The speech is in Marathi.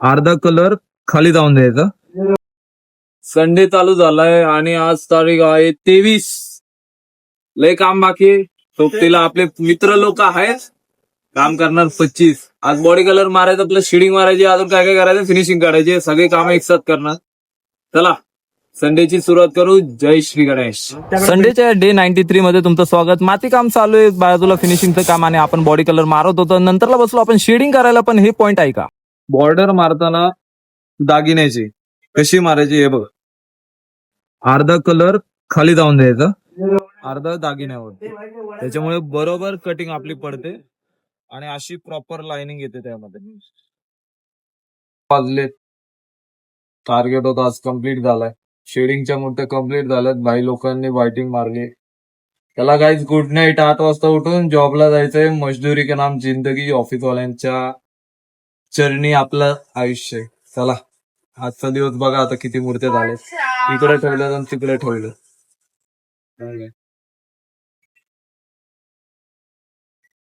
अर्धा कलर खाली जाऊन द्यायचा. संडे चालू झालाय आणि आज तारीख आहे 23. लय काम बाकी आहे. सोबतीला आपले मित्र लोक आहेत, काम करणार 25. आज बॉडी कलर मारायचा, प्लस शेडिंग मारायची, अजून काय काय करायचं, फिनिशिंग करायची, सगळे काम एक साथ करणार. चला संडेची सुरुवात करू. जय श्री गणेश. संडेच्या डे 93 मध्ये तुमचं स्वागत. माती काम चालू आहे, बाजूला फिनिशिंगचं काम आणि आपण बॉडी कलर मारत होतो. नंतरला बसलो आपण शेडिंग करायला. पण हे पॉइंट आहे का, बॉर्डर मारताना दागिन्याची कशी मारायची हे बघ. अर्धा कलर खाली जाऊन द्यायचा, अर्धा दागिन्यावर, त्याच्यामुळे बरोबर कटिंग आपली पडते आणि अशी प्रॉपर लाइनिंग येते त्यामध्ये. वाजले, टार्गेट होता आज कम्प्लीट झालाय. शेडिंगच्या मूर्त्या कम्प्लीट झाल्यात. भाई लोकांनी वायटिंग मारली. त्याला काहीच गुड नाईट. 8 वाजता उठून जॉबला जायचंय. मजदुरी के नाम जिंदगी. ऑफिसवाल्यांच्या चरणी आपलं आयुष्य. चला आजचा दिवस बघा आता किती मूर्त्या झाल्या. इकडे ठेवलं आणि तिकडे ठेवलं.